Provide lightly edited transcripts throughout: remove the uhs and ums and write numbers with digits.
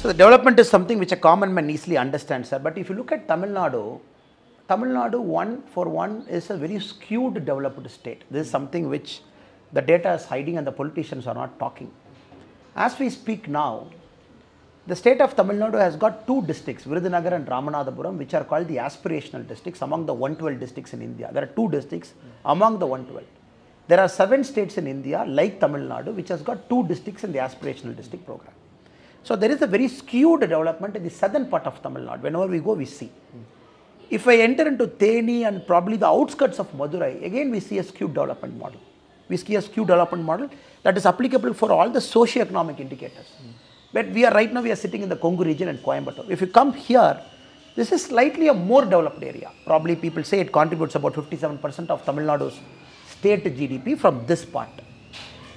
the development is something which a common man easily understands, sir. But if you look at Tamil Nadu one for one is a very skewed developed state. This is something which the data is hiding and the politicians are not talking. As we speak now, the state of Tamil Nadu has got two districts, Virudhunagar and Ramanathapuram, which are called the aspirational districts among the 112 districts in India. There are two districts among the 112. There are 7 states in India like Tamil Nadu which has got 2 districts in the aspirational district program. So there is a very skewed development in the southern part of Tamil Nadu. Whenever we go, we see. If I enter into Theni and probably the outskirts of Madurai, again we see a skewed development model. We see a skewed development model that is applicable for all the socio-economic indicators. But we are right now, we are sitting in the Kongu region and Coimbatore. If you come here, this is slightly a more developed area. Probably people say it contributes about 57% of Tamil Nadu's state GDP from this part.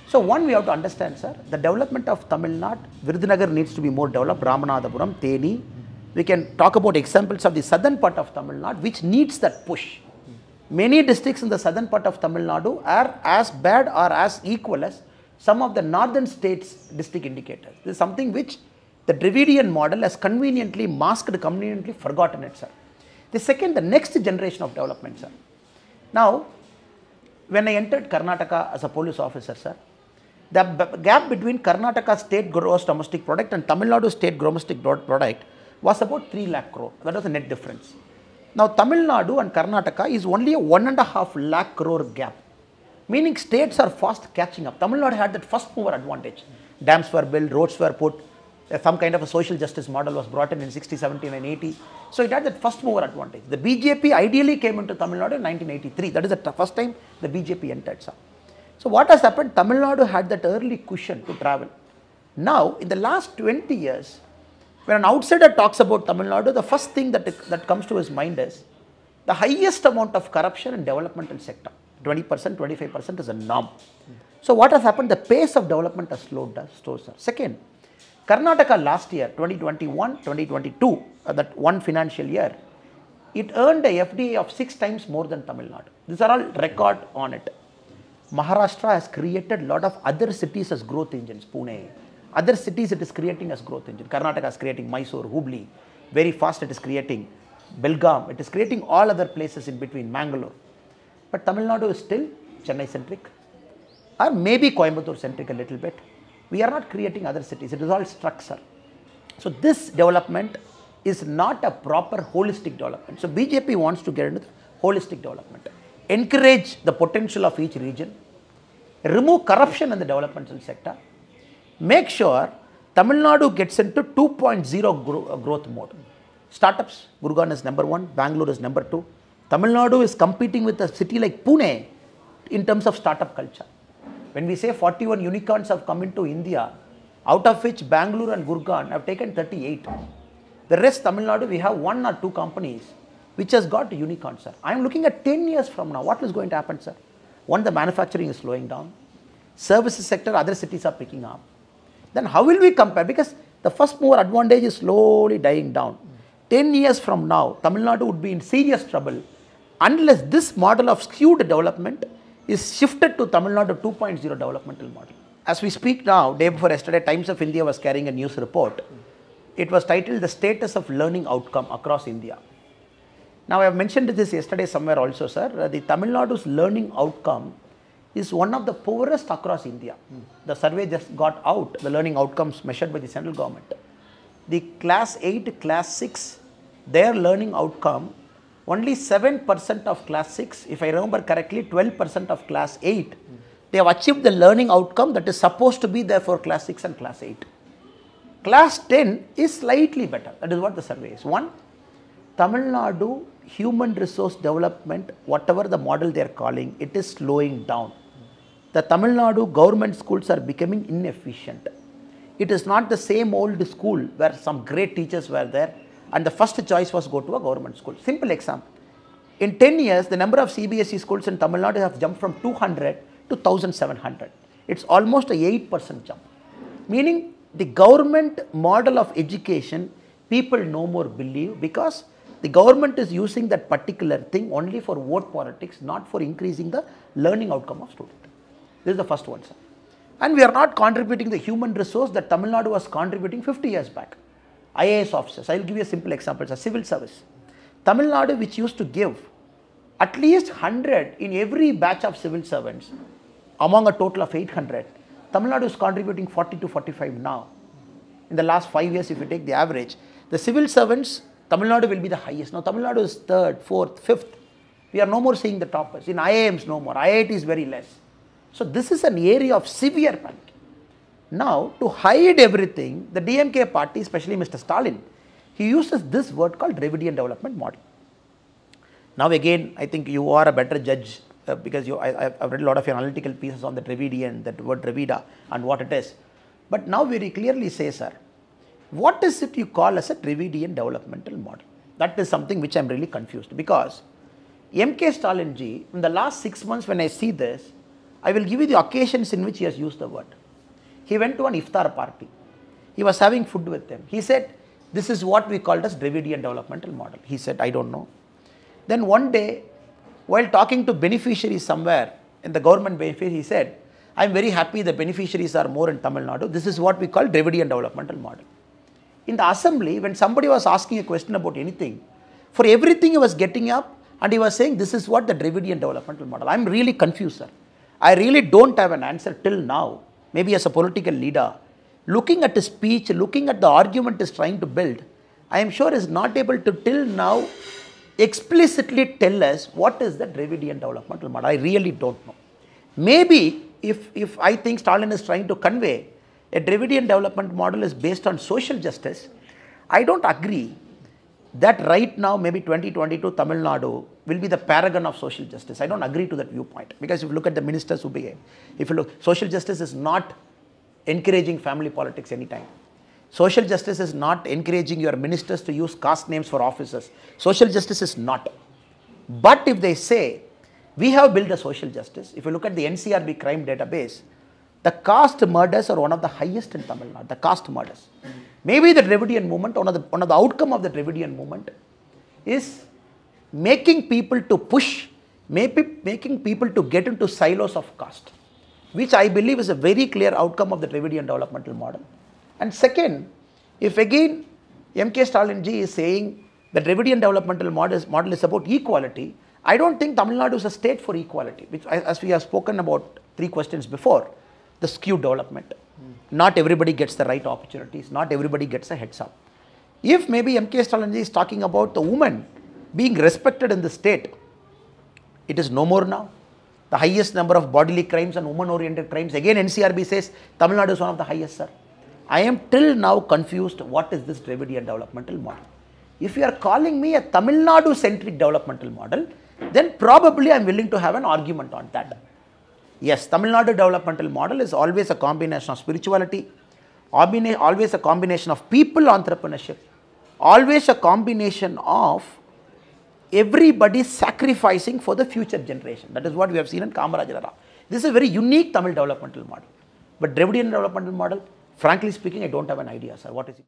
So one we have to understand, sir, the development of Tamil Nadu, Virudhunagar needs to be more developed, Ramanathapuram, Theni. We can talk about examples of the southern part of Tamil Nadu which needs that push. Many districts in the southern part of Tamil Nadu are as bad or as equal as some of the northern states district indicators. This is something which the Dravidian model has conveniently masked, conveniently forgotten it, sir. The second, the next generation of development, sir. Now, when I entered Karnataka as a police officer, sir, the gap between Karnataka state gross domestic product and Tamil Nadu state domestic product was about 3 lakh crore. That was the net difference. Now, Tamil Nadu and Karnataka is only a 1.5 lakh crore gap. Meaning states are fast catching up. Tamil Nadu had that first mover advantage. Dams were built, roads were put, some kind of a social justice model was brought in 60, 70 and 80. So it had that first mover advantage. The BJP ideally came into Tamil Nadu in 1983. That is the first time the BJP entered, sir. So what has happened? Tamil Nadu had that early cushion to travel. Now, in the last 20 years, when an outsider talks about Tamil Nadu, the first thing that comes to his mind is the highest amount of corruption in developmental sector. 20%, 25% is a norm. So what has happened? The pace of development has slowed down. Second, Karnataka last year, 2021, 2022, that one financial year, it earned a FDI of 6 times more than Tamil Nadu. These are all record on it. Maharashtra has created a lot of other cities as growth engines, Pune. Other cities it is creating as growth engine. Karnataka is creating Mysore, Hubli. Very fast it is creating Belgaum. It is creating all other places in between, Mangalore. But Tamil Nadu is still Chennai centric or maybe Coimbatore centric a little bit. We are not creating other cities. It is all structure. So this development is not a proper holistic development. So BJP wants to get into the holistic development. Encourage the potential of each region. Remove corruption in the developmental sector. Make sure Tamil Nadu gets into 2.0 growth mode. Startups, Gurgaon is number 1, Bangalore is number 2. Tamil Nadu is competing with a city like Pune in terms of startup culture. When we say 41 unicorns have come into India, out of which Bangalore and Gurgaon have taken 38. The rest, Tamil Nadu, we have 1 or 2 companies which has got unicorns, sir. I am looking at 10 years from now. What is going to happen, sir? One, the manufacturing is slowing down. Services sector, other cities are picking up. Then how will we compare? Because the first mover advantage is slowly dying down. 10 years from now, Tamil Nadu would be in serious trouble unless this model of skewed development is shifted to Tamil Nadu 2.0 developmental model. As we speak now, day before yesterday, Times of India was carrying a news report. It was titled, The Status of Learning Outcome Across India. Now, I have mentioned this yesterday somewhere also, sir. The Tamil Nadu's learning outcome is one of the poorest across India. The survey just got out, the learning outcomes measured by the central government. The class 8, class 6, their learning outcome, only 7% of class 6, if I remember correctly, 12% of class 8, they have achieved the learning outcome that is supposed to be there for class 6 and class 8. Class 10 is slightly better. That is what the survey is. 1, Tamil Nadu human resource development, whatever the model they are calling, it is slowing down. The Tamil Nadu government schools are becoming inefficient. It is not the same old school where some great teachers were there and the first choice was go to a government school. Simple example. In 10 years, the number of CBSE schools in Tamil Nadu have jumped from 200 to 1,700. It's almost a 8% jump. Meaning the government model of education, people no more believe because the government is using that particular thing only for vote politics, not for increasing the learning outcome of students. This is the first one, sir. And we are not contributing the human resource that Tamil Nadu was contributing 50 years back. IAS officers. I will give you a simple example. It's a civil service. Tamil Nadu, which used to give at least 100 in every batch of civil servants, among a total of 800, Tamil Nadu is contributing 40 to 45 now. In the last 5 years, if you take the average, the civil servants, Tamil Nadu will be the highest. Now, Tamil Nadu is 3rd, 4th, 5th. We are no more seeing the toppers. In IIMs, no more. IIT is very less. So, this is an area of severe panic. Now, to hide everything, the DMK party, especially Mr. Stalin, he uses this word called Dravidian development model. Now, again, I think you are a better judge because I've read a lot of your analytical pieces on the Dravidian, that word Dravida and what it is. But now very clearly say, sir, what is it you call as a Dravidian developmental model? That is something which I am really confused, because MK Stalin ji, in the last 6 months when I see this, I will give you the occasions in which he has used the word. He went to an iftar party. He was having food with them. He said, this is what we called as Dravidian developmental model. He said, I don't know. Then one day, while talking to beneficiaries somewhere in the government benefit, he said, I am very happy the beneficiaries are more in Tamil Nadu. This is what we call Dravidian developmental model. In the assembly, when somebody was asking a question about anything, for everything he was getting up and he was saying, this is what the Dravidian developmental model. I am really confused, sir. I really don't have an answer till now. Maybe as a political leader, looking at his speech, looking at the argument he is trying to build, I am sure is not able to till now explicitly tell us what is the Dravidian developmental model. I really don't know. Maybe if I think Stalin is trying to convey a Dravidian development model is based on social justice, I don't agree that right now maybe 2022 Tamil Nadu will be the paragon of social justice. I don't agree to that viewpoint, because if you look at the ministers who behave, if you look, social justice is not encouraging family politics anytime. Social justice is not encouraging your ministers to use caste names for offices. Social justice is not. But if they say, we have built a social justice, if you look at the NCRB crime database, the caste murders are one of the highest in Tamil Nadu, the caste murders. Maybe the Dravidian movement, one of the outcome of the Dravidian movement is making people to push, making people to get into silos of caste, which I believe is a very clear outcome of the Dravidian developmental model. And second, if again MK Stalin ji is saying the Dravidian developmental model is about equality, I don't think Tamil Nadu is a state for equality, which, as we have spoken about 3 questions before, the skewed development. Not everybody gets the right opportunities, not everybody gets a heads up. If maybe MK Stalin ji is talking about the woman being respected in the state, it is no more now. The highest number of bodily crimes and woman-oriented crimes, again NCRB says Tamil Nadu is one of the highest, sir. I am till now confused, what is this Dravidian developmental model? If you are calling me a Tamil Nadu-centric developmental model, then probably I am willing to have an argument on that. Yes, Tamil Nadu developmental model is always a combination of spirituality, always a combination of people entrepreneurship, always a combination of everybody sacrificing for the future generation. That is what we have seen in Kamaraj era. This is a very unique Tamil developmental model. But Dravidian developmental model, frankly speaking, I don't have an idea, sir. What is it?